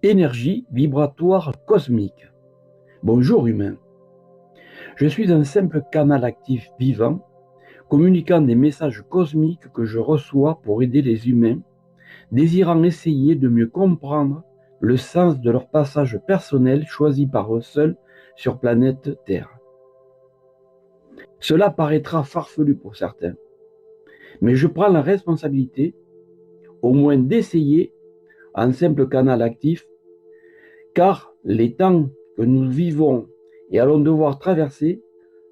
Énergie vibratoire cosmique. Bonjour humain. Je suis un simple canal actif vivant, communiquant des messages cosmiques que je reçois pour aider les humains, désirant essayer de mieux comprendre le sens de leur passage personnel choisi par eux seuls sur planète Terre. Cela paraîtra farfelu pour certains, mais je prends la responsabilité, au moins d'essayer, en simple canal actif, car les temps que nous vivons et allons devoir traverser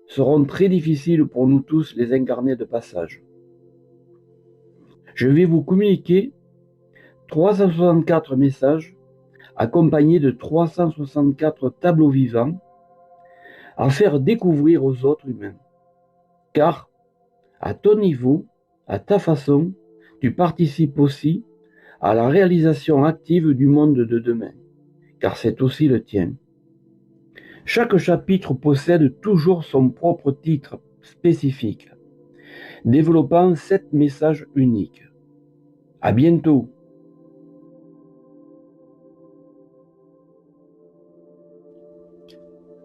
seront très difficiles pour nous tous les incarnés de passage. Je vais vous communiquer 364 messages accompagnés de 364 tableaux vivants à faire découvrir aux autres humains. Car, à ton niveau, à ta façon, tu participes aussi à la réalisation active du monde de demain, car c'est aussi le tien. Chaque chapitre possède toujours son propre titre spécifique, développant 7 messages uniques. À bientôt.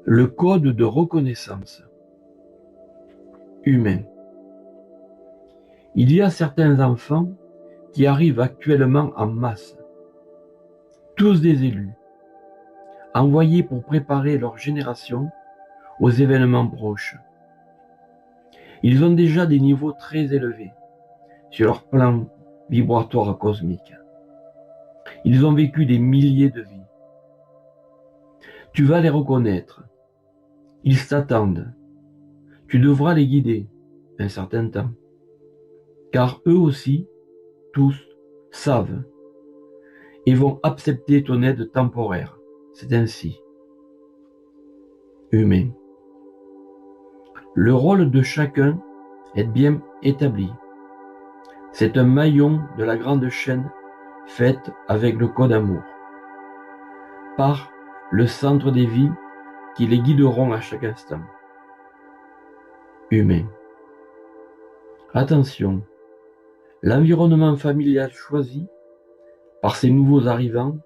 Le code de reconnaissance humain. Il y a certains enfants qui arrivent actuellement en masse, tous des élus, envoyés pour préparer leur génération aux événements proches. Ils ont déjà des niveaux très élevés sur leur plan vibratoire cosmique. Ils ont vécu des milliers de vies. Tu vas les reconnaître. Ils t'attendent. Tu devras les guider un certain temps. Car eux aussi, tous, savent et vont accepter ton aide temporaire. C'est ainsi. Humain. Le rôle de chacun est bien établi. C'est un maillon de la grande chaîne faite avec le code amour, par le centre des vies qui les guideront à chaque instant. Humain. Attention, l'environnement familial choisi par ces nouveaux arrivants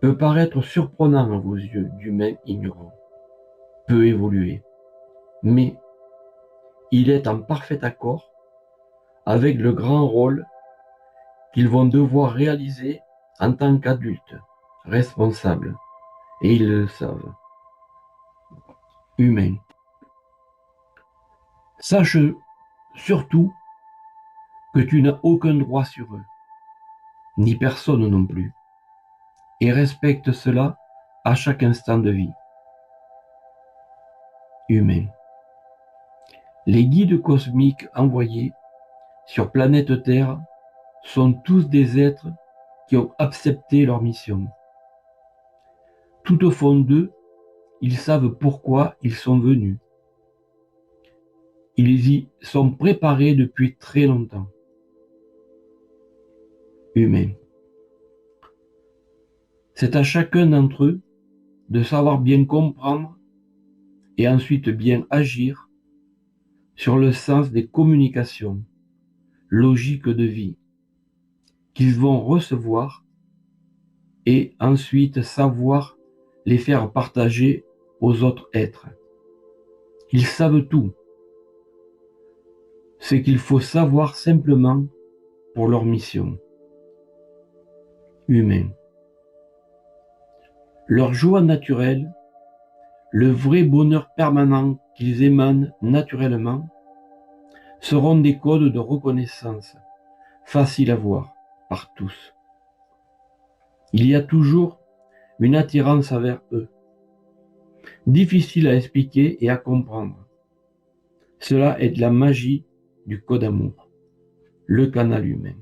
peut paraître surprenant à vos yeux d'humains ignorants, peu évolués, mais il est en parfait accord avec le grand rôle qu'ils vont devoir réaliser en tant qu'adultes, responsables, et ils le savent. Humains. Sache surtout que tu n'as aucun droit sur eux, ni personne non plus, et respecte cela à chaque instant de vie. Humain. Les guides cosmiques envoyés sur planète Terre sont tous des êtres qui ont accepté leur mission. Tout au fond d'eux, ils savent pourquoi ils sont venus. Ils y sont préparés depuis très longtemps. Humains. C'est à chacun d'entre eux de savoir bien comprendre et ensuite bien agir sur le sens des communications, logiques de vie, qu'ils vont recevoir et ensuite savoir les faire partager aux autres êtres. Ils savent tout. Ce qu'il faut savoir simplement pour leur mission. Humains. Leur joie naturelle, le vrai bonheur permanent qu'ils émanent naturellement, seront des codes de reconnaissance, faciles à voir par tous. Il y a toujours une attirance envers eux, difficile à expliquer et à comprendre. Cela est de la magie du code amour, le canal humain.